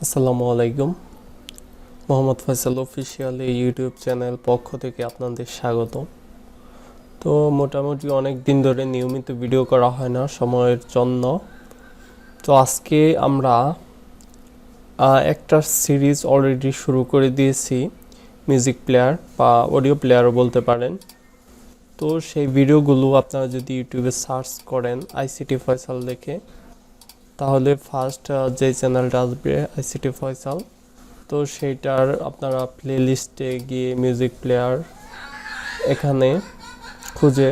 আসসালামু আলাইকুম। মোহাম্মদ ফয়সাল অফিসিয়াল এই ইউটিউব চ্যানেল পক্ষ থেকে আপনাদের স্বাগত। তো মোটামুটি অনেক দিন ধরে নিয়মিত ভিডিও করা হয় না সময়ের জন্য। তো আজকে আমরা একটা সিরিজ অলরেডি শুরু করে দিয়েছি, মিউজিক প্লেয়ার বা অডিও প্লেয়ারও বলতে পারেন। তো সেই ভিডিওগুলো আপনারা যদি ইউটিউবে সার্চ করেন আইসিটি ফয়সাল দেখে, তাহলে ফার্স্ট যে চ্যানেলটা আসবে আইসিটি ফয়সাল, তো সেইটার আপনারা প্লে লিস্টে গিয়ে মিউজিক প্লেয়ার এখানে খুঁজে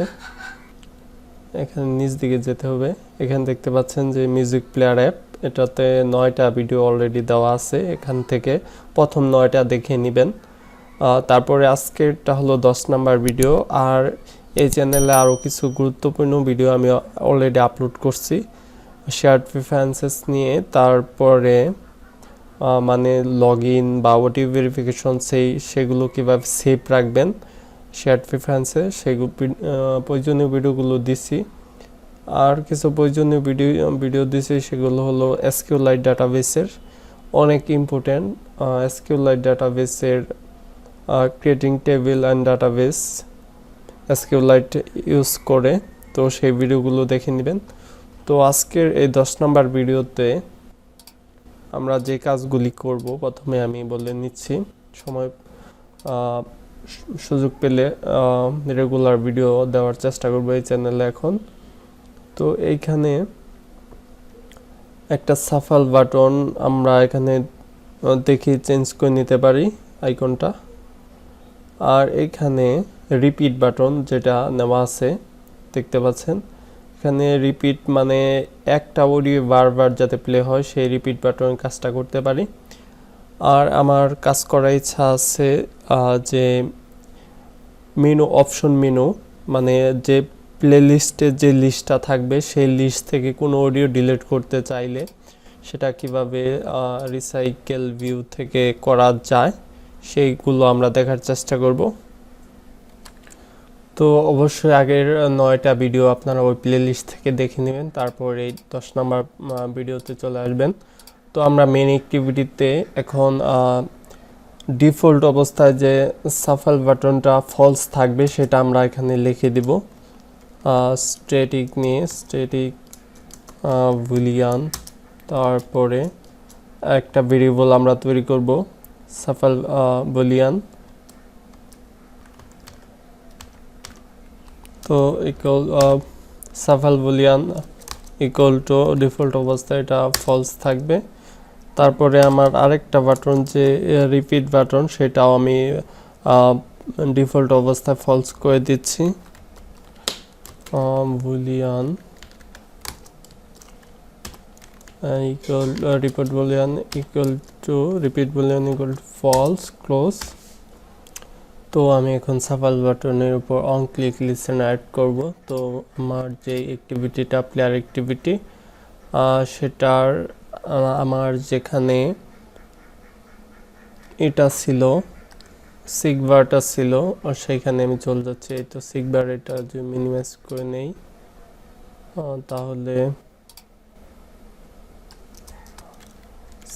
এখানে নিচ দিকে যেতে হবে। এখানে দেখতে পাচ্ছেন যে মিউজিক প্লেয়ার অ্যাপ, এটাতে 9টা ভিডিও অলরেডি দেওয়া আছে। এখান থেকে প্রথম 9টা দেখে নেবেন। তারপরে আজকেরটা হলো 10 নাম্বার ভিডিও। আর এই চ্যানেলে আরও কিছু গুরুত্বপূর্ণ ভিডিও আমি অলরেডি আপলোড করছি শেয়ার্ড প্রিফারেন্সেস নিয়ে। তারপরে মানে লগ ইন বা ওটিপি ভেরিফিকেশন সেগুলো কীভাবে সেভ রাখবেন শেয়ার্ড প্রিফারেন্সে, সেগুলো প্রয়োজনীয় ভিডিওগুলো দিছি। আর কিছু প্রয়োজনীয় ভিডিও দিছি, সেগুলো হলো এসকিউএলআইট ডাটাবেসের, অনেক ইম্পর্টেন্ট এসকিউএলআইট ডাটাবেসের creating table and database SQLite use করে। তো সেই ভিডিওগুলো দেখে নেবেন। তো আজকের এই 10 নাম্বার ভিডিওতে আমরা যে কাজগুলি করব প্রথমে আমি বলে নিচ্ছি। সময় সুযোগ পেলে রেগুলার ভিডিও দেওয়ার চেষ্টা করব এই চ্যানেলে এখন। তো এইখানে একটা সাফল বাটন আমরা এখানে দেখি চেঞ্জ করে নিতে পারি আইকনটা। আর এখানে রিপিট বাটন যেটা নেওয়া আছে দেখতে পাচ্ছেন, এখানে রিপিট মানে একটা অডিও বারবার যাতে প্লে হয় সেই রিপিট বাটনের কাজটা করতে পারি। আর আমার কাজ করার ইচ্ছা আছে যে মেনু অপশন মেনু, মানে যে প্লে লিস্টে যে লিস্টটা থাকবে সেই লিস্ট থেকে কোনো অডিও ডিলিট করতে চাইলে সেটা কিভাবে রিসাইকেল ভিউ থেকে করা যায় সেইগুলো আমরা দেখার চেষ্টা করব। তো অবশ্যই আগের 9টা ভিডিও আপনারা ওই প্লে লিস্ট থেকে দেখে নেবেন, তারপর এই 10 নাম্বার ভিডিওতে চলে আসবেন। তো আমরা মেন অ্যাক্টিভিটিতে এখন ডিফল্ট অবস্থায় যে সাফল বাটনটা ফলস থাকবে সেটা আমরা এখানে লিখে দিব। স্ট্যাটিক নিয়ে স্ট্যাটিক বুলিয়ান, তারপরে একটা ভেরিয়েবল আমরা তৈরি করব সাফল বুলিয়ান। তো equal Shuffle boolean equal two default অবস্থায় এটা ফলস থাকবে। তারপরে আমার আরেকটা বাটন যে রিপিট বাটন সেটাও আমি ডিফল্ট অবস্থায় ফলস করে দিচ্ছি। Boolean equal repeat boolean equal to repeat boolean equal to false close. তো আমি এখন সাফল বাটনের উপর অন ক্লিক লিসেন অ্যাড করব। তো আমার যে অ্যাক্টিভিটিটা প্লেয়ার অ্যাক্টিভিটি সেটার আমার যেখানে এটা ছিল সিগবারটা ছিল আর সেইখানে আমি চলে যাচ্ছি। এই তো সিগবার, এটা যদি মিনিমাইজ করে নেই তাহলে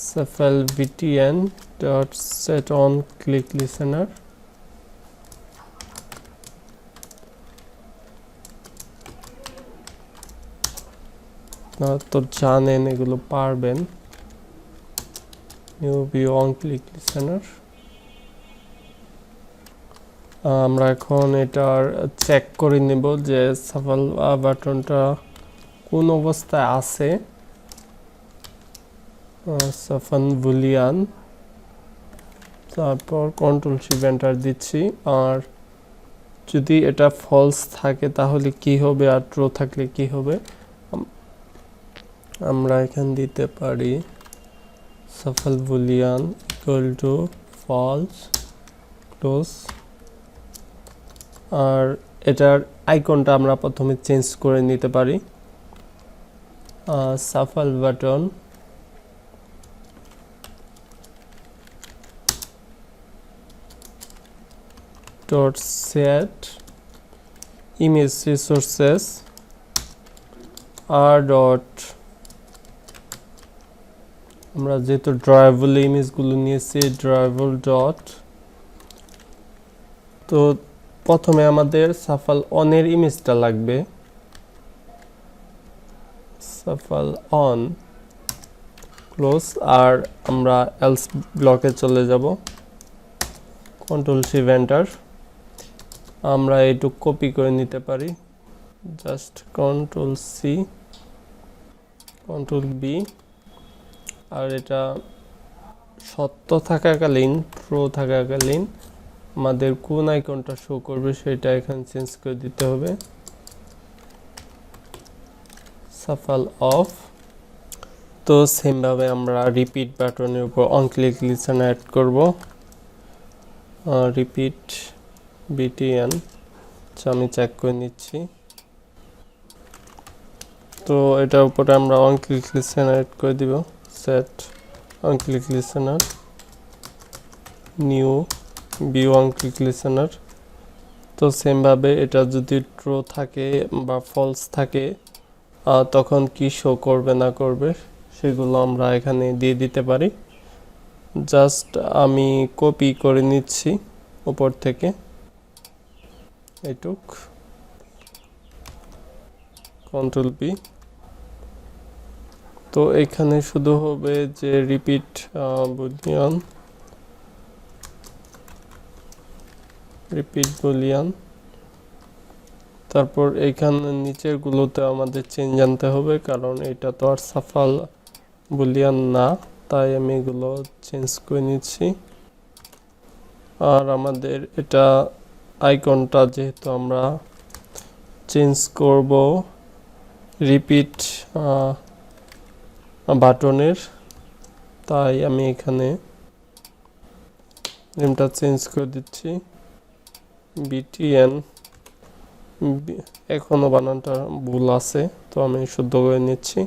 Shuffle vtn dot set on click listener. তো জানেন এগুলো পারবেন। New view on click listener, আমরা এখন এটার চেক করে নেব যে সাফল বাটনটা কোন অবস্থায় আছে। সাফল বুলিয়ান, তারপর কন্ট্রোল শিফট এন্টার দিচ্ছি। আর যদি এটা ফলস থাকে তাহলে কি হবে, আর ট্রু থাকলে কি হবে আমরা এখানে দিতে পারি shuffle boolean equal to false close. আর এটার আইকনটা আমরা প্রথমে চেঞ্জ করে নিতে পারি। Shuffle button dot set image resources R dot আমরা যেহেতু ড্রয়েবল ইমেজগুলো নিয়েছি ড্রয়েবল ডট, তো প্রথমে আমাদের সাফাল অনের ইমেজটা লাগবে, সাফাল অন ক্লোজ, আর আমরা এলস ব্লকে চলে যাব, কন্ট্রোল শিফট এন্টার। আমরা এইটুকু কপি করে নিতে পারি, just control C control B, আর এটা সত্য থাকাকালীন প্রো থাকাকালীন আমাদের কোন আইকনটা শো করবে সেটা এখানে চেঞ্জ করে দিতে হবে, সাফাল অফ। তো সেমভাবে আমরা রিপিট বাটনের উপর অন ক্লিক লিসেন অ্যাড করব, রিপিট বিটিএন, আমি চেক করে নিচ্ছি। তো এটার উপরে আমরা অন ক্লিক লিসেন অ্যাড করে দিব, set on click listener, new view on click listener. তো সেমভাবে এটা যদি ট্রু থাকে বা ফলস থাকে তখন কি শো করবে না করবে সেগুলো আমরা এখানে দিয়ে দিতে পারি। জাস্ট আমি কপি করে নিচ্ছি উপর থেকে এইটুক, কন্ট্রোল পি। তো এখানে শুধু হবে যে রিপিট বুলিয়ান, রিপিট বুলিয়ান, তারপর এইখানে নিচের গুলোতে আমাদের চেঞ্জ আনতে হবে কারণ এটা তো আর সাফাল বুলিয়ান না, তাই আমি এগুলো চেঞ্জ করে নিচ্ছি। আর আমাদের এটা আইকনটা যেহেতু আমরা চেঞ্জ করব রিপিট বাটনের, তাই আমি এখানে নেমটা চেঞ্জ করে দিচ্ছি, বিটিএন। এখনো বানানটা ভুল আছে, তো আমি শুদ্ধ করে নিচ্ছি।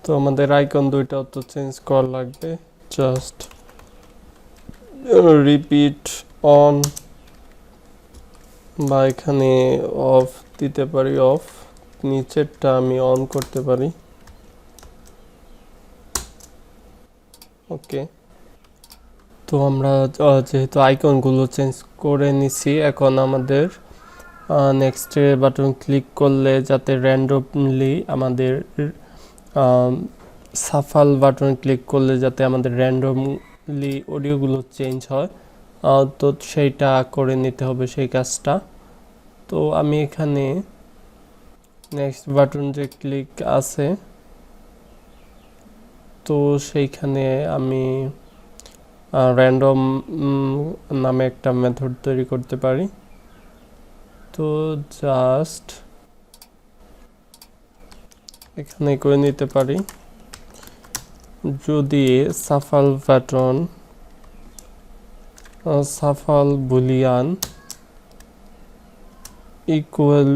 তো আমাদের আইকন দুইটাও তো চেঞ্জ করা লাগবে, জাস্ট রিপিট অন বা এখানে অফ দিতে পারি, অফ, নিচেরটা আমি অন করতে পারি, ওকে। তো আমরা যেহেতু আইকনগুলো চেঞ্জ করে নিছি, এখন আমাদের নেক্সট বাটন ক্লিক করলে যাতে র্যান্ডমলি আমাদের সাফাল বাটন ক্লিক করলে যাতে আমাদের র্যান্ডমলি অডিওগুলো চেঞ্জ হয়, তো সেইটা করে নিতে হবে সেই কাজটা। তো আমি এখানে নেক্সট বাটন যে ক্লিক আছে, তো সেইখানে আমি র্যান্ডম নামে একটা মেথড তৈরি করতে পারি। তো জাস্ট এখানে করে নিতে পারি, যদি shuffle button shuffle boolean equal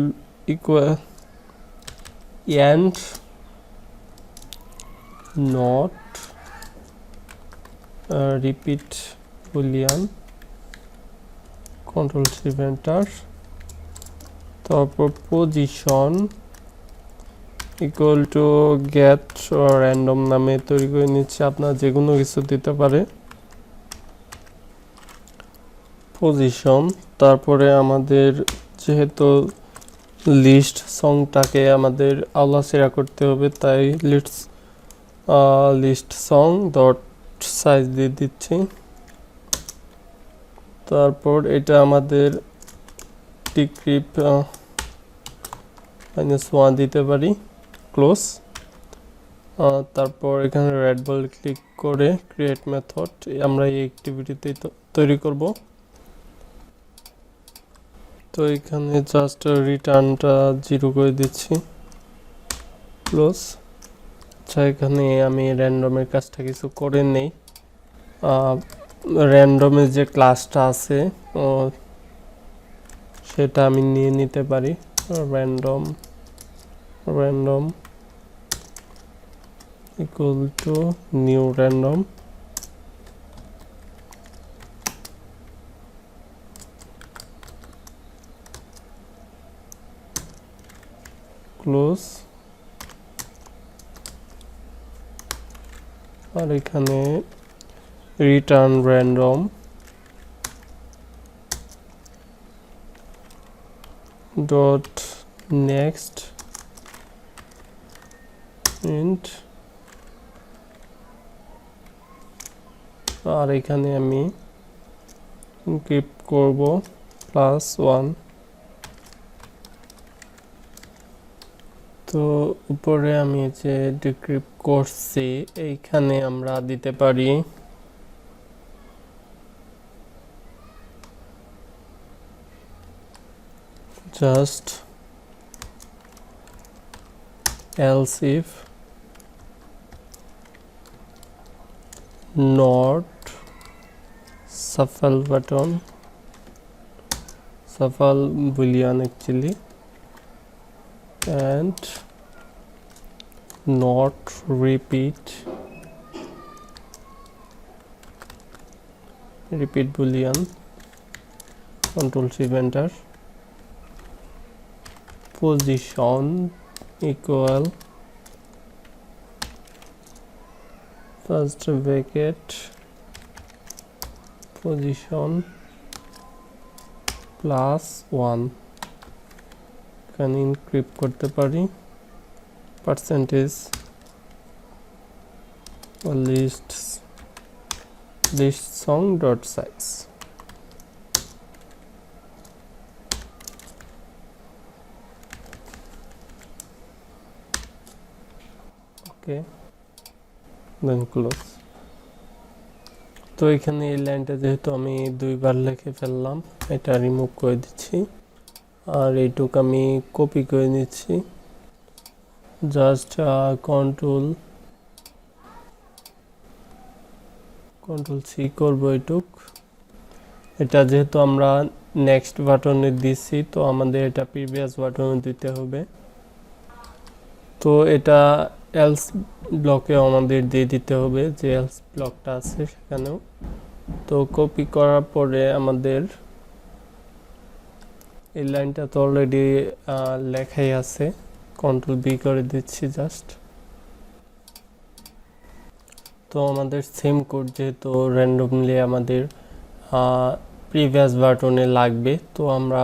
and not repeat boolean, control shift enter, তারপর position equal to get random নামে তৈরি করে নিচ্ছে, আপনার যে কোনো কিছু দিতে পারে, পজিশন। তারপরে আমাদের যেহেতু লিস্ট সংটাকে আমাদের আলাদা করতে হবে, তাই লিস্ট সং ডট সাইজ দিয়ে দিচ্ছি। তারপর এটা আমাদের ডিক্রিপ্ট -1 দিতে পারি, ক্লোজ। তারপর এখানে রেড বল ক্লিক করে ক্রিয়েট মেথড আমরা এই অ্যাক্টিভিটিতে তৈরি করব। তো এখানে জাস্ট রিটার্নটা 0 করে দিচ্ছি, ক্লোজ। আচ্ছা, এখানে আমি র্যান্ডমের কাজটা কিছু করে নেই, র্যান্ডমের যে ক্লাসটা আছে সেটা আমি নিয়ে নিতে পারি, random equal to new random, close. আর এখানে return random dot next int, আর এখানে আমি ইনক্রিপ্ট করব +1। তো উপরে আমি যে ডিক্রিপ্ট করছি এইখানে আমরা দিতে পারি just else if not shuffle button, shuffle boolean actually, and not repeat boolean, control shift enter, position equal first bracket position +1, এখানে ইনক্রিপ্ট করতে পারি list song dot size। ওকে, দেন ক্লোজ। তো এখানে এই লাইনটা যেহেতু আমি দুইবার লিখে ফেললাম, এটা রিমুভ করে দিচ্ছি, আর এইটুকু আমি কপি করে নিচ্ছি, জাস্ট কন্ট্রোল সি করব এইটুক। এটা যেহেতু আমরা নেক্সট বাটনে দিছি, তো আমাদের এটা প্রিভিয়াস বাটনে দিতে হবে। তো এটা এলস ব্লকেও আমাদের দিয়ে দিতে হবে, যে এলস ব্লকটা আছে সেখানেও। তো কপি করার পরে আমাদের এই লাইনটা তো অলরেডি লেখাই আছে, কন্ট্রোল বি করে দিচ্ছি জাস্ট। তো আমাদের সেম কোড যেহেতু র্যান্ডমলি আমাদের প্রিভিয়াস বাটনে লাগবে, তো আমরা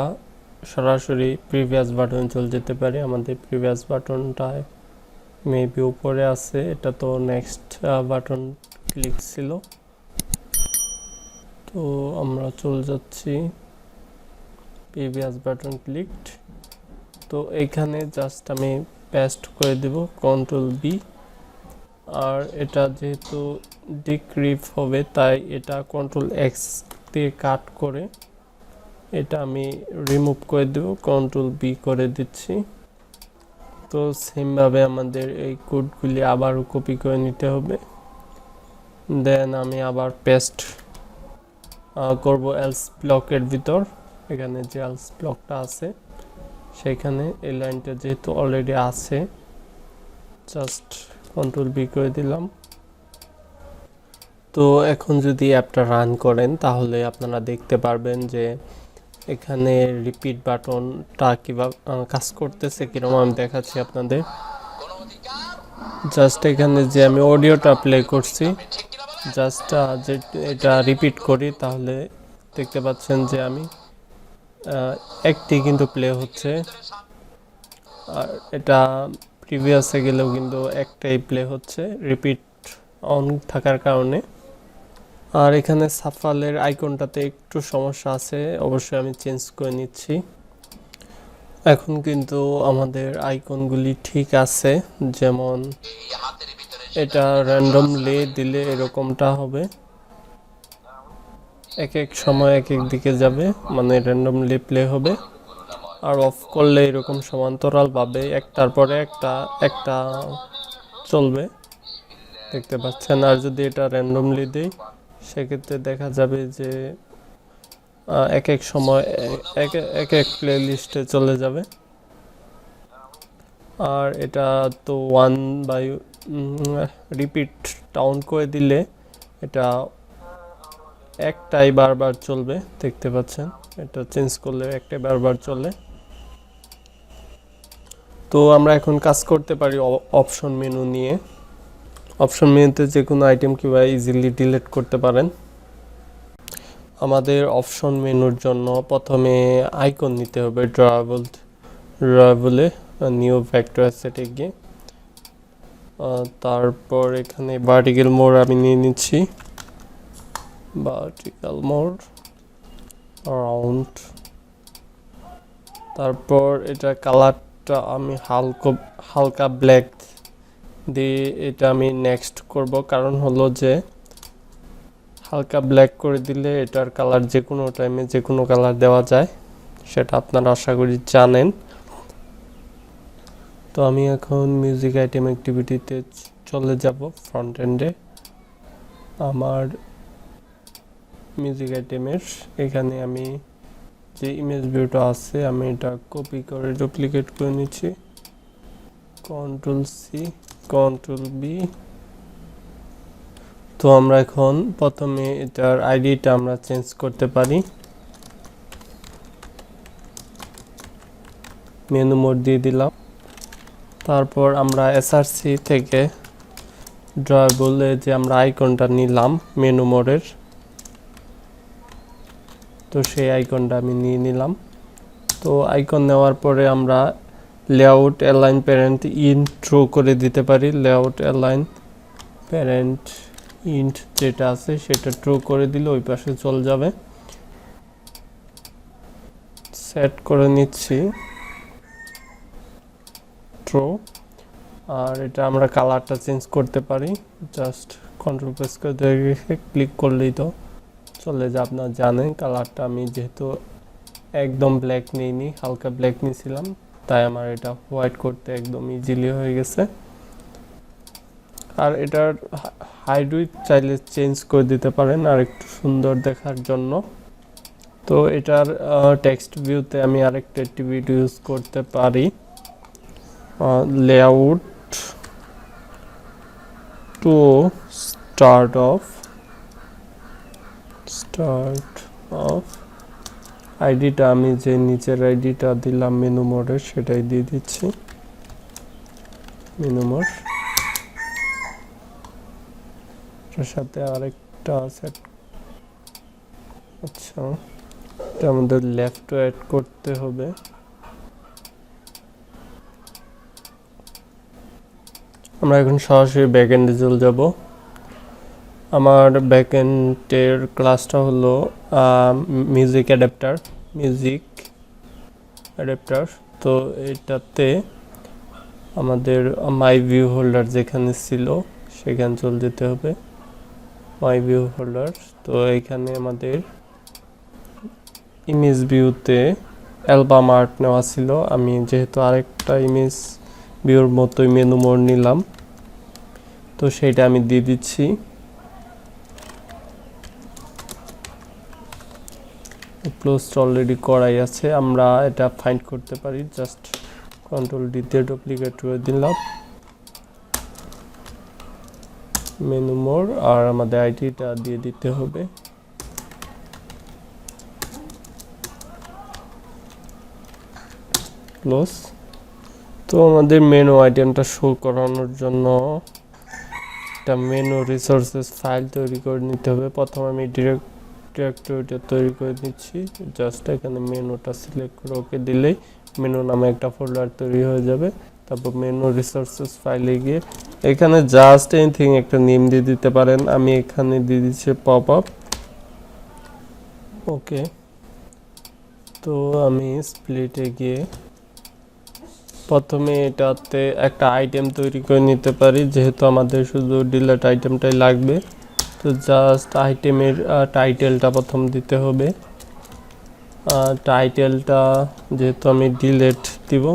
সরাসরি প্রিভিয়াস বাটনে চলে যেতে পারি। আমাদের প্রিভিয়াস বাটনটায় মেবি উপরে আছে, এটা তো নেক্সট বাটন ক্লিক ছিল। তো আমরা চলে যাচ্ছি প্রিভিয়াস বাটন ক্লিকড। তো এইখানে জাস্ট আমি পেস্ট করে দেব কন্ট্রোল বি, আর এটা যেহেতু ডিক্রিপ হবে তাই এটা কন্ট্রোল এক্স দিয়ে কাট করে এটা আমি রিমুভ করে দেব, কন্ট্রোল বি করে দিচ্ছি। তো সেমভাবে আমাদের এই কোডগুলি আবারও কপি করে নিতে হবে, দেন আমি আবার পেস্ট করব এলস ব্লকের ভিতর। এখানে যে এলস ব্লকটা আছে সেখানে এই লাইনটা যেহেতু অলরেডি আছে, জাস্ট কন্ট্রোল বি করে দিলাম। তো এখন যদি অ্যাপটা রান করেন তাহলে আপনারা দেখতে পারবেন যে এখানে রিপিট বাটনটা কীভাবে কাজ করতেছে, কিরকম আমি দেখাচ্ছি আপনাদের। জাস্ট এখানে যে আমি অডিওটা প্লে করছি, জাস্ট যে এটা রিপিট করি তাহলে দেখতে পাচ্ছেন যে আমি একটি কিন্তু প্লে হচ্ছে, আর এটা প্রিভিয়াসে গেলেও কিন্তু একটাই প্লে হচ্ছে রিপিট অন থাকার কারণে। আর এখানে সাফালের আইকনটাতে একটু সমস্যা আছে, অবশ্যই আমি চেঞ্জ করে নিচ্ছি। এখন কিন্তু আমাদের আইকনগুলি ঠিক আছে, যেমন এটা র্যান্ডমলি দিলে এরকমটা হবে, এক এক সময় এক এক দিকে যাবে, মানে র্যান্ডমলি প্লে হবে। আর অফ করলে এরকম সমান্তরালভাবে একটার পরে একটা চলবে, দেখতে পাচ্ছেন। আর যদি এটা র্যান্ডমলি দিই সেক্ষেত্রে দেখা যাবে যে এক এক সময় এক এক প্লে লিস্টে চলে যাবে। আর এটা তো ওয়ান বাই রিপিট টাউন করে দিলে এটা একটাই বারবার চলবে, দেখতে পাচ্ছেন। এটা চেঞ্জ করলে একটাই বারবার চলে। তো আমরা এখন কাজ করতে পারি অপশন মেনু নিয়ে। অপশন মেনুতে যে কোনো আইটেম কিভাবে ইজিলি ডিলিট করতে পারেন। আমাদের অপশন মেনুর জন্য প্রথমে আইকন নিতে হবে ড্রয়াবলে নিউ ভেক্টর অ্যাসেটে গিয়ে, তারপর এখানে ভার্টিক্যাল মোড আমি নিয়ে নিচ্ছি, ভার্টিক্যাল মোড রাউন্ড। তারপর এটা কালারটা আমি হালকা ব্ল্যাক দিয়ে এটা আমি নেক্সট করব, কারণ হলো যে হালকা ব্ল্যাক করে দিলে এটার কালার যে কোনো টাইমে যে কোনো কালার দেওয়া যায়, সেটা আপনারা আশা করি জানেন। তো আমি এখন মিউজিক আইটেম অ্যাক্টিভিটিতে চলে যাব। ফ্রন্ট এন্ডে আমার মিউজিক আইটেমের এখানে আমি যে ইমেজ ভিউটা আছে আমি এটা কপি করে ডুপ্লিকেট করে নিচ্ছি, Ctrl+C Ctrl+V। তো আমরা এখন প্রথমে এটার আইডিটা আমরা চেঞ্জ করতে পারি, মেনু মোড দিয়ে দিলাম। তারপর আমরা এসআরসি থেকে ড্রয়াবলে যে আমরা আইকনটা নিলাম মেনু মোডের, তো সেই আইকনটা আমি নিয়ে নিলাম। তো আইকন নেওয়ার পরে আমরা layout align parent end true করে দিতে পারি। লেআউট অ্যালাইন প্যারেন্ট ইন্ট যেটা আছে সেটা থ্রো করে দিলে ওই পাশে চলে যাবে। সেট করে নিচ্ছি থ্রো। আর এটা আমরা কালারটা চেঞ্জ করতে পারি, জাস্ট কন্ট্রোল প্রেস করে রেখে ক্লিক করলেই তো চলে যায়। আপনারা জানেন কালারটা আমি যেহেতু একদম ব্ল্যাক নিইনি, হালকা ব্ল্যাক নিয়েছিলাম, তাই আমার এটা হোয়াইট করতে একদম ইজিলি হয়ে গেছে। আর এটার হাইড চাইলে চেঞ্জ করে দিতে পারেন আর একটু সুন্দর দেখার জন্য। তো এটার টেক্সট ভিউতে আমি আরেকটা অ্যাক্টিভিটি ইউজ করতে পারি, লেআউট টু স্টার্ট অফ আইডিটা আমি যে নিচের আইডিটা দিলাম মেনু মোডের সেটাই দিয়ে দিচ্ছি, মেনু মোড। এর সাথে আরেকটা সেট, আচ্ছা এটা আমাদের লেফট অ্যাড করতে হবে। আমরা এখন সরাসরি ব্যাকএন্ডে চলে যাব। আমার ব্যাকএন্ডের ক্লাসটা হলো মিউজিক অ্যাডাপ্টার। তো এটাতে আমাদের মাই ভিউ হোল্ডার যেখানে ছিল সেখানে চলে যেতে হবে, মাই ভিউ হোল্ডার। তো এখানে আমাদের ইমেজ ভিউতে অ্যালবাম আর্ট নেওয়া ছিল, আমি যেহেতু আরেকটা ইমেজ ভিউর মতোই মেনু মোড নিলাম, তো সেইটা আমি দিয়ে দিচ্ছি। ক্লোজ অলরেডি করাই আছে, আমরা এটা ফাইন্ড করতে পারি, জাস্ট Ctrl+D দিয়ে ডুপ্লিকেট করে দিলাম মেনু মোড। আর আমাদের আইডিটা দিয়ে দিতে হবে, ক্লোজ। তো আমাদের মেনু আইটেমটা শো করানোর জন্য একটা মেনু রিসোর্সেস ফাইল তৈরি করে নিতে হবে। প্রথমে আমি ডিরেক্টরিটা তৈরি করে নিচ্ছি, জাস্ট এখানে মেনুটা সিলেক্ট করে ওকে দিলেই মেনু নামে একটা ফোল্ডার তৈরি হয়ে যাবে। তারপর মেনু রিসোর্সেস ফাইলে গিয়ে এখানে জাস্ট এনিথিং একটা নেম দিয়ে দিতে পারেন, আমি এখানে দিয়ে দিচ্ছি পপ আপ। ওকে, তো আমি স্প্লিটে গিয়ে প্রথমে এটাতে একটা আইটেম তৈরি করে নিতে পারি, যেহেতু আমাদের শুধু ডিলেট আইটেমটাই লাগবে। তো জাস্ট আইটেমের টাইটেলটা প্রথম দিতে হবে, টাইটেলটা যেহেতু আমি ডিলেট দিব,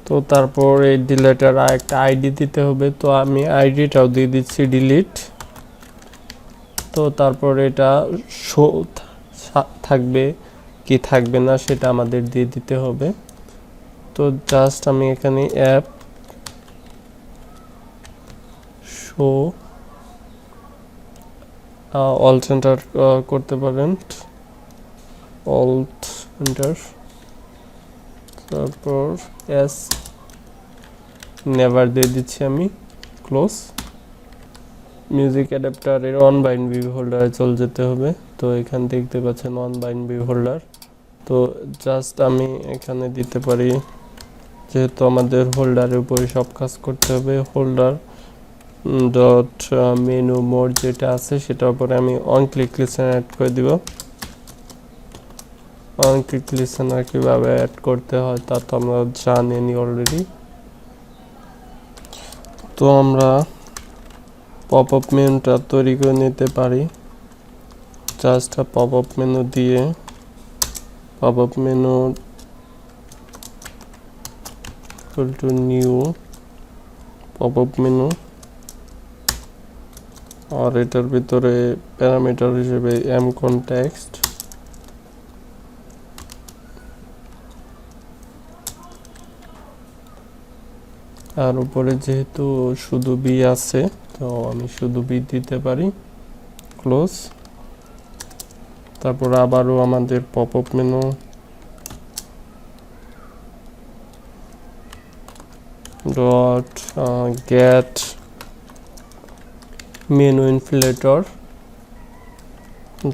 তো তারপর এই ডিলেটার একটা আইডি দিতে হবে, তো আমি আইডিটাও দিয়ে দিচ্ছি ডিলিট। তো তারপর এটা শো থাকবে কি থাকবে না সেটা আমাদের দিয়ে দিতে হবে। তো জাস্ট আমি এখানে অ্যাপ শো অল্ট এন্টার করতে পারেন, অল্ট এন্টার, তারপর এস নেভার দিয়ে দিচ্ছি আমি, ক্লোজ। মিউজিক অ্যাডাপ্টারের অন বাইন্ড ভিউ হোল্ডারে চলে যেতে হবে। তো এখান দেখতে পাচ্ছেন অন বাইন্ড ভিউ হোল্ডার। তো জাস্ট আমি এখানে দিতে পারি, যেহেতু আমাদের হোল্ডারের উপরে সব কাজ করতে হবে, হোল্ডার ডট মেনু মোড যেটা আছে সেটার উপরে আমি অন ক্লিক লিসেনার অ্যাড করে দিব। অন ক্লিক লিসেনার কীভাবে অ্যাড করতে হয় তা তো আমরা জানি অলরেডি। তো আমরা পপ আপ মেনুটা তৈরি করে নিতে পারি। জাস্ট পপ আপ মেনু দিয়ে pop up menu to new pop up menu, আর এটার ভিতরে প্যারামিটার হিসেবে এম কনটেক্সট, আর উপরে যেহেতু শুধু বি আছে তো আমি শুধু বি দিতে পারি, ক্লোজ। তারপর আবারও আমাদের pop up menu dot get menu inflater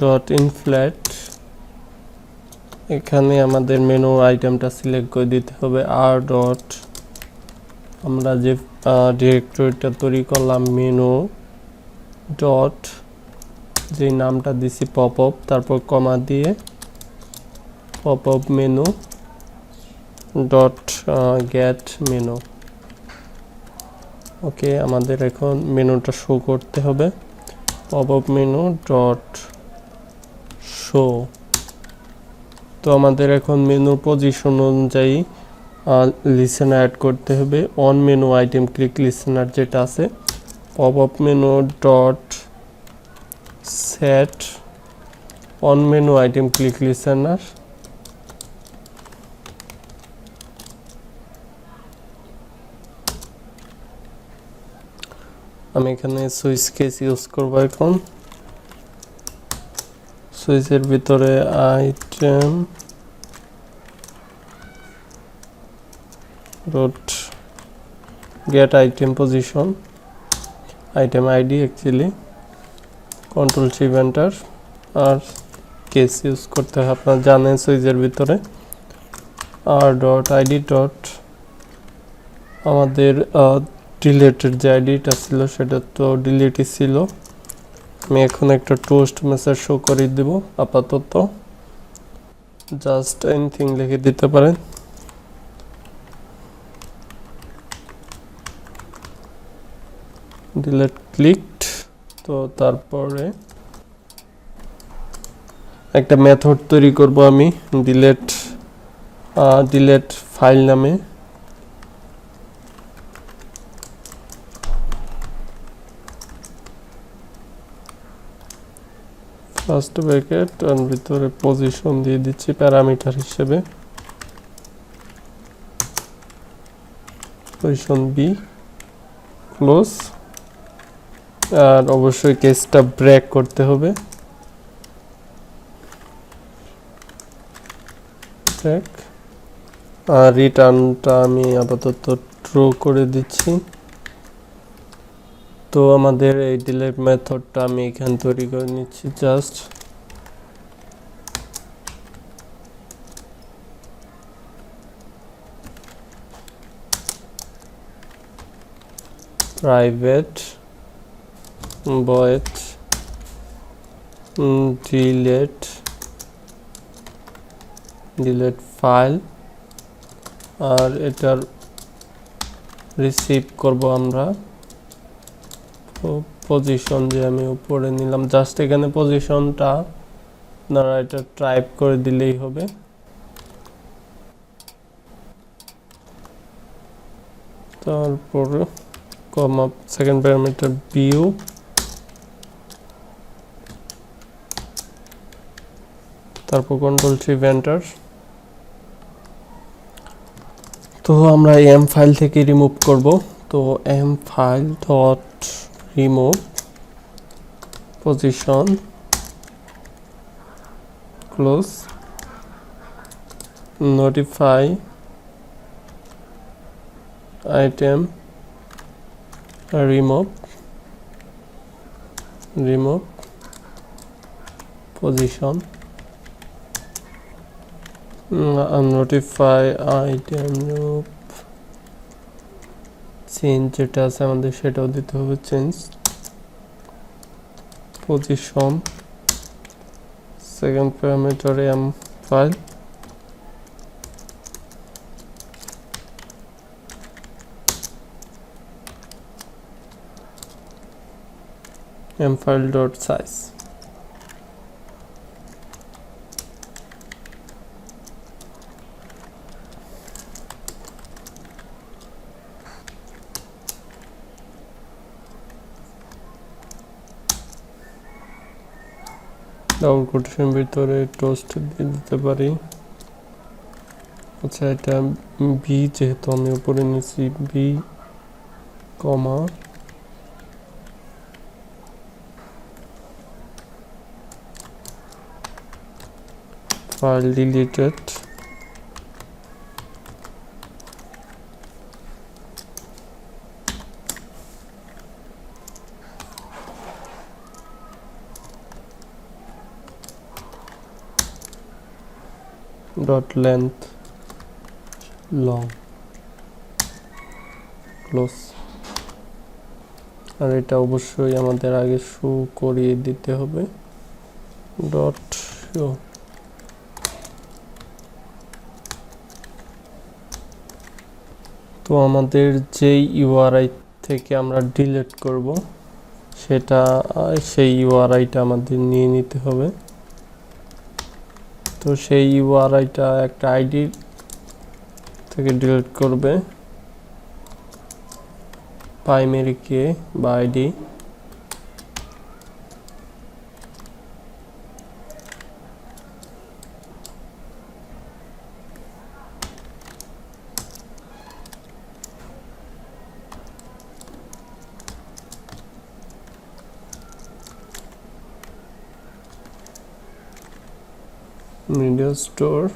dot inflate, এখানে আমাদের মেনু আইটেমটা সিলেক্ট করে দিতে হবে। আর ডট আমরা যে ডিরেক্টরিটা তৈরি করলাম মেনু ডট যে নামটা দিছি পপ আপ, তারপর কমা দিয়ে pop up menu dot get menu. Okay, আমাদের এখন মেনুটা শো করতে হবে, pop up menu dot show. তো আমাদের এখন মেনুর পজিশন অনুযায়ী লিসেনার অ্যাড করতে হবে। On menu item click listener যেটা আছে, pop up menu dot set on menu item click listener. আমি এখানে সুইচ কেস ইউজ করবো। এখন সুইচের ভিতরে item dot get item position, item ID actually, control shift enter, আর কেস ইউজ করতে হয় আপনারা জানেন সুইচের ভিতরে। আর ডট আইডি ডট আমাদের ডিলেটের যে আইডিটা ছিল সেটা তো ডিলেটই ছিল। আমি এখন একটা টোস্ট মেসেজ শো করে দেব। আপাতত জাস্ট এনিথিং লিখে দিতে পারেন। Delete clicked. তো তারপরে একটা মেথড তৈরি করব আমি ডিলেট ফাইল নামে। ফার্স্ট ব্র্যাকেট আর ভিতরে পজিশন দিয়ে দিচ্ছি প্যারামিটার হিসেবে, পজিশন বি, ক্লোজ। আর অবশ্যই কেসটা ব্রেক করতে হবে, ব্রেক। আর রিটার্নটা আমি আপাতত ট্রু করে দিচ্ছি। তো আমাদের এই ডিলেট মেথডটা আমি এখানে তৈরি করে নিচ্ছি। Just private void delete file, আর এটার রিসিভ করব আমরা পজিশন যে আমি উপরে নিলাম। জাস্ট এখানে পজিশনটা আপনারা এটা টাইপ করে দিলেই হবে। তারপর কমা সেকেন্ড প্যারামিটার ভিউ, তারপর কন্ট্রোল শিফট এন্টার। তো আমরা এম ফাইল থেকে রিমুভ করব। তো M file dot remove position, close, notify item remove position, notify item group, change যেটা আছে আমাদের সেটাও দিতে হবে, change position, second parameter M file, M file dot size. Double quotation ভিতরে টোস্ট দিয়ে দিতে পারি। আচ্ছা, এটা বি যেহেতু আমি উপরে নিয়েছি, B comma file deleted, dot length long, close. আর এটা অবশ্যই আমাদের আগে শো করিয়ে দিতে হবে, ডট শো। তো আমাদের যেই ইউআরআই থেকে আমরা ডিলিট করব সেটা, সেই ইউআরআইটা আমাদের নিয়ে নিতে হবে। তো সেই ইউআরআইটা একটা আইডি থেকে ডিলিট করবে, প্রাইমারি কে বা ID, media store,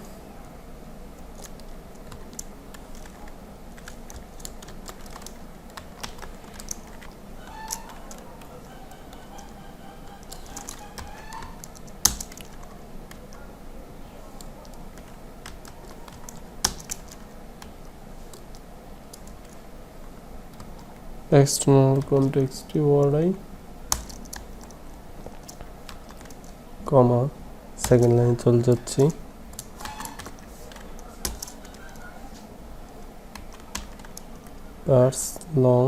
external context URI, কমা, সেকেন্ড লাইনে চলে যাচ্ছি, পার্স লং।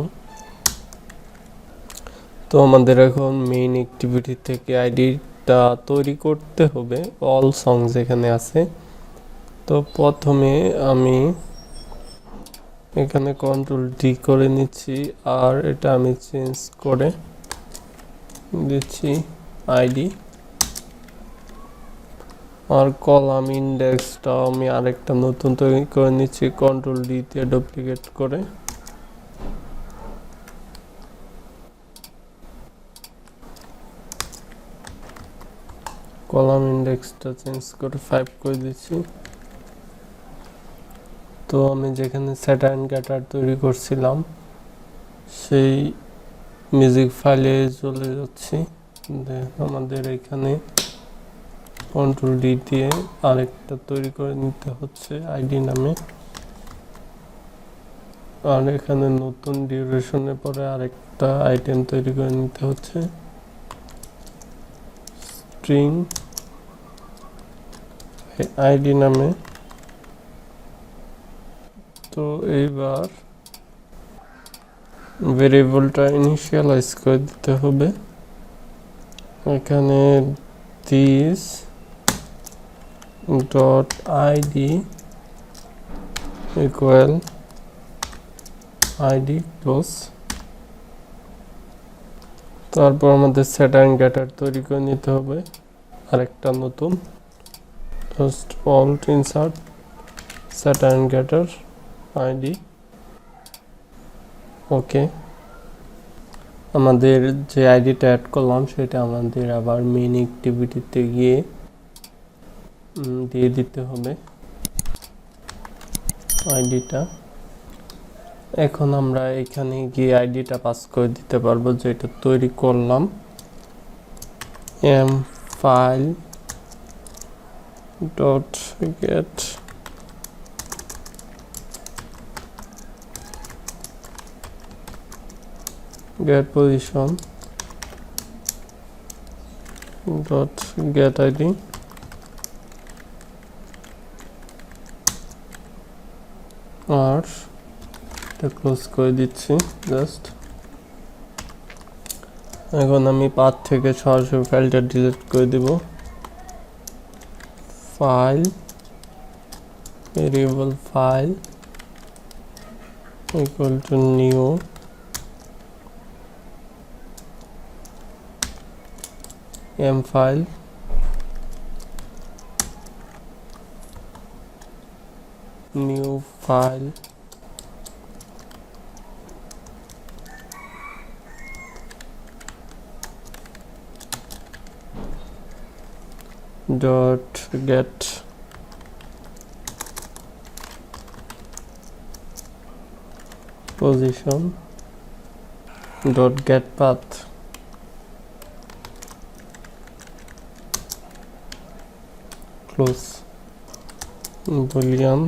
তো আমাদের এখন মেইন অ্যাক্টিভিটি থেকে আইডিটা তৈরি করতে হবে, অল সং যেখানে আছে। তো প্রথমে আমি এখানে কন্ট্রোল ডি করে নিচ্ছি, আর এটা আমি চেঞ্জ করে দিচ্ছি আইডি। আর কলাম ইন্ডেক্সটা আমি আরেকটা নতুন তৈরি করে নিচ্ছি, কন্ট্রোল ডি দিয়ে ডুপ্লিকেট করে। কলাম ইন্ডেক্সটা চেঞ্জ করে 5 করে দিচ্ছি। তো আমি যেখানে স্যাটার্ন গ্যাটার তৈরি করছিলাম সেই মিউজিক ফাইলে চলে যাচ্ছি। আমাদের এখানে কন্ট্রোল ডি দিয়ে আরেকটা তৈরি করে নিতে হচ্ছে আইডি নামে, আর এখানে নতুন ডিউরেশনের পরে আরেকটা আইটেম তৈরি করে নিতে হচ্ছে, স্ট্রিং আইডি নামে। তো এইবার ভেরিয়েবলটা ইনিশিয়ালাইজ করে দিতে হবে, এখানে this dot ID equal ID close. তারপর আমাদের স্যাটার্ন গ্যাটার তৈরি করে নিতে হবে আরেকটা নতুন, just alt insert setter getter ID. Okay, আমাদের যে আইডিটা অ্যাড করলাম সেটা আমাদের আবার মেইন অ্যাক্টিভিটিতে গিয়ে দিয়ে দিতে হবে আইডিটা। এখন আমরা এখানে গিয়ে আইডিটা পাস করে দিতে পারবো, যেটা তৈরি করলাম। M file dot get position dot get id, আর এটা ক্লোজ করে দিচ্ছি জাস্ট। এখন আমি পাথ থেকে সরাসরি ফাইলটা ডিলিট করে দিব। File variable file equal to new M file new file dot get position dot get path close boolean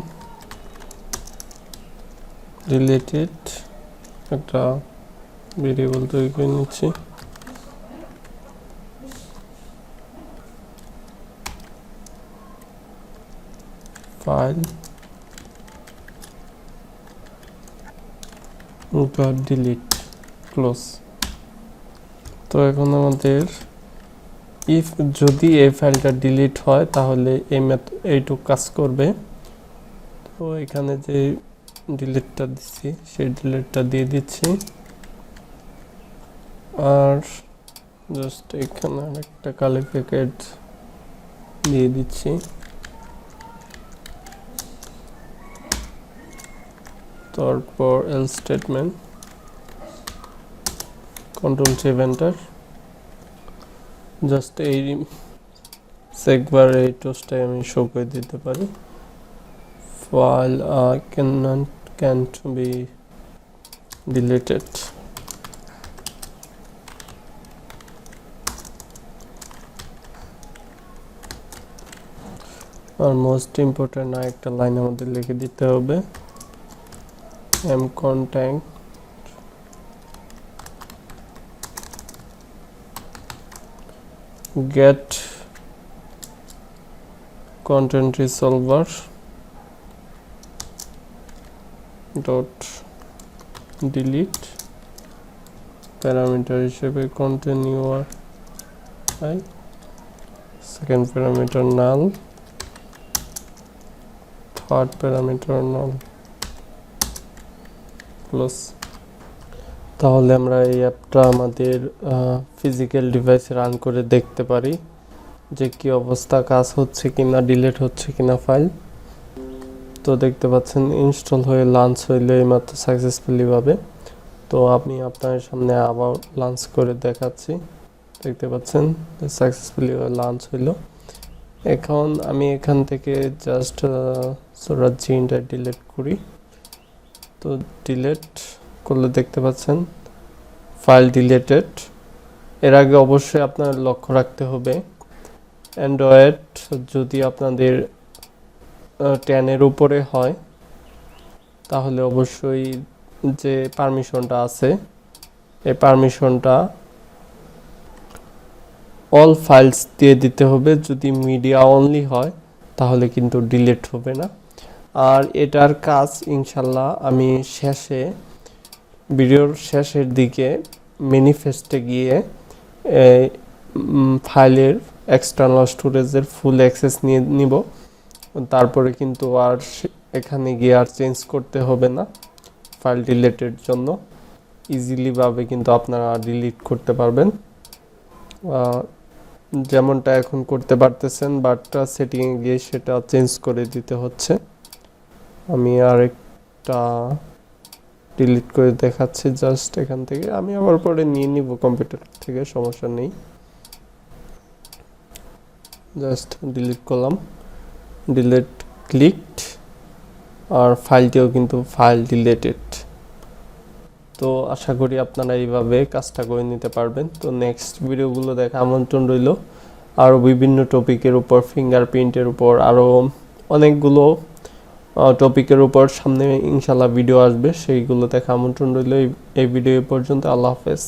related একটা ভেরিয়েবল তৈরি করে নিচ্ছি। File dot delete close. তো এখন আমাদের ইফ যদি এই ফাইলটা ডিলিট হয় তাহলে এইটুক কাজ করবে। তো এখানে যে ডিলিটটা দিচ্ছি সেই ডিলিটটা দিয়ে দিচ্ছি, আর জাস্ট এখানে আরেকটা কালি প্যাকেট দিয়ে দিচ্ছি। তারপর else statement, control save enter. Just এই সেকবার এই টোস্টটাই আমি শো করে দিতে পারি। File can't be deleted. আর মোস্ট ইম্পর্টেন্ট একটা লাইন আমাদের লিখে দিতে হবে, M content get content resolver dot delete parameter হিসেবে content URI, second parameter null, third parameter null plus. তাহলে আমরা এই অ্যাপটা আমাদের ফিজিক্যাল ডিভাইসে রান করে দেখতে পারি যে কি অবস্থা, কাজ হচ্ছে কিনা, ডিলিট হচ্ছে কিনা ফাইল। তো দেখতে পাচ্ছেন ইনস্টল হয়ে লঞ্চ হইলে এইমাত্র সাকসেসফুলি ভাবে। তো আমি আপনার সামনে আবার লঞ্চ করে দেখাচ্ছি। দেখতে পাচ্ছেন সাকসেসফুলি লঞ্চ হইলো। এখন আমি এখান থেকে জাস্ট সোরাজ জিনটা ডিলিট করি। তো ডিলিট করলে দেখতে পাচ্ছেন ফাইল ডিলিটেড। এর আগে অবশ্যই আপনার লক্ষ্য রাখতে হবে অ্যান্ড্রয়েড যদি আপনাদের 10-এর উপরে হয় তাহলে অবশ্যই যে পারমিশনটা আছে এই পারমিশনটা অল ফাইলস দিয়ে দিতে হবে। যদি মিডিয়া অনলি হয় তাহলে কিন্তু ডিলিট হবে না। আর এটার কাজ ইনশাল্লাহ আমি ভিডিওর শেষের দিকে ম্যানিফেস্টে গিয়ে ফাইলের এক্সটার্নাল স্টোরেজের ফুল অ্যাক্সেস নিব। তারপরে কিন্তু আর এখানে গিয়ে আর চেঞ্জ করতে হবে না। ফাইল ডিলিটের জন্য ইজিলি ভাবে কিন্তু আপনারা ডিলিট করতে পারবেন, যেমনটা এখন করতে পারতেছেন, বাট সেটিংয়ে গিয়ে সেটা চেঞ্জ করে দিতে হচ্ছে। আমি আরেকটা ডিলিট করে দেখাচ্ছি জাস্ট এখান থেকে। আমি আবার পরে নিয়ে নিব কম্পিউটার থেকে, সমস্যা নেই। জাস্ট ডিলিট করলাম, ডিলিট ক্লিকড, আর ফাইলটিও কিন্তু ফাইল ডিলিটেড তো আশা করি আপনারা এইভাবে কাজটা করে নিতে পারবেন। তো নেক্সট ভিডিওগুলো দেখা আমন্ত্রণ রইল। আরও বিভিন্ন টপিকের উপর, ফিঙ্গারপ্রিন্টের উপর আরও অনেকগুলো টপিকের উপর সামনে ইনশাল্লাহ ভিডিও আসবে, সেইগুলো দেখা আমন্ত্রণ রইল। এই ভিডিও পর্যন্ত, আল্লাহ হাফেজ।